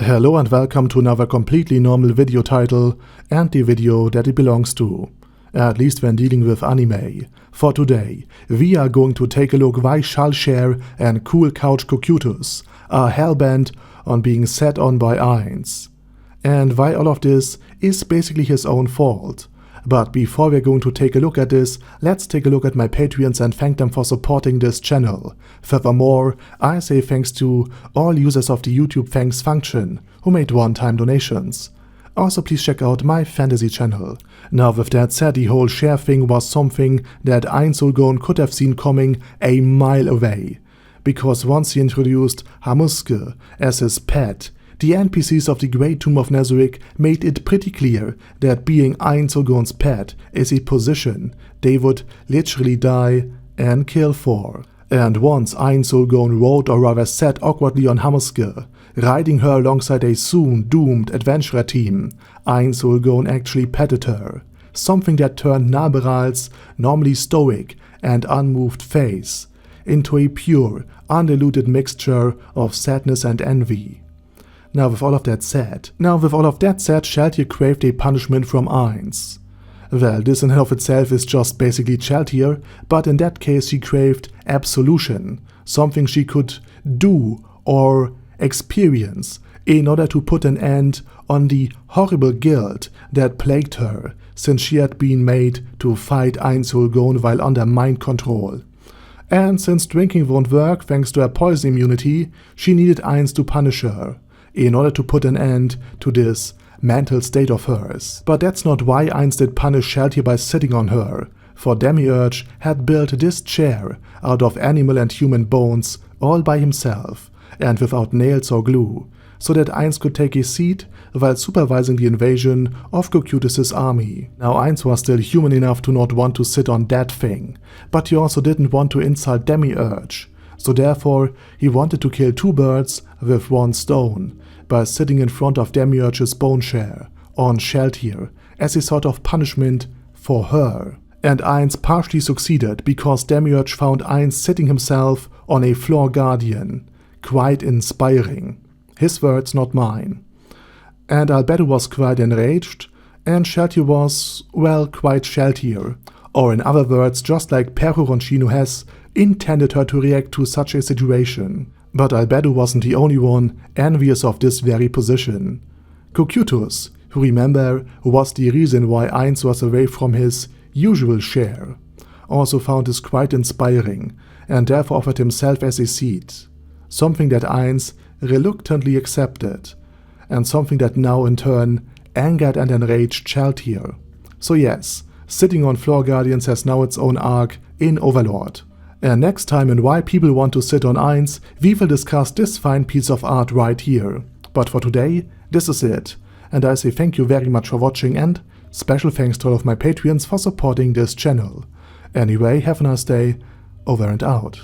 Hello and welcome to another completely normal video title and the video that it belongs to, at least when dealing with anime. For today, we are going to take a look why Shallchair and Couchcytus are hellbent on being set on by Ainz, and why all of this is basically his own fault. But before we're going to take a look at this, let's take a look at my Patreons and thank them for supporting this channel. Furthermore, I say thanks to all users of the YouTube thanks function who made one-time donations. Also please check out my fantasy channel. Now with that said, the whole share thing was something that Ainz Ooal Gown could have seen coming a mile away. Because once he introduced Hamuske as his pet, the NPCs of the Great Tomb of Nezarick made it pretty clear that being Ainz Ooal Gown's pet is a position they would literally die and kill for. And once Ainz Ooal Gown rode, or rather sat awkwardly on Hamuske, riding her alongside a soon doomed adventurer team, Ainz Ooal Gown actually petted her, something that turned Naberal's normally stoic and unmoved face into a pure, undiluted mixture of sadness and envy. Now with all of that said, Shallchair craved a punishment from Ainz. Well, this in and of itself is just basically Shallchair, but in that case she craved absolution, something she could do or experience in order to put an end on the horrible guilt that plagued her since she had been made to fight Ainz Ooal Gown while under mind control. And since drinking won't work thanks to her poison immunity, she needed Ainz to punish her in order to put an end to this mental state of hers. But that's not why Ainz did punish Shallchair by sitting on her, for Demiurge had built this chair out of animal and human bones all by himself and without nails or glue, so that Ainz could take a seat while supervising the invasion of Couchcytus' army. Now Ainz was still human enough to not want to sit on that thing, but he also didn't want to insult Demiurge, so therefore he wanted to kill two birds with one stone by sitting in front of Demiurge's bone chair on Shallchair as a sort of punishment for her. And Ainz partially succeeded because Demiurge found Ainz sitting himself on a floor guardian quite inspiring. His words, not mine. And Albedo was quite enraged, and Shallchair was, well, quite Shallchair. Or in other words, just like Perro has intended her to react to such a situation. But Albedo wasn't the only one envious of this very position. Couchcytus, who remember was the reason why Ainz was away from his usual share, also found this quite inspiring and therefore offered himself as a seat, something that Ainz reluctantly accepted, and something that now in turn angered and enraged Shallchair. So yes, sitting on floor guardians has now its own arc in Overlord. And next time in Why People Want to Sit on Ainz, we will discuss this fine piece of art right here. But for today, this is it. And I say thank you very much for watching, and special thanks to all of my Patreons for supporting this channel. Anyway, have a nice day, over and out.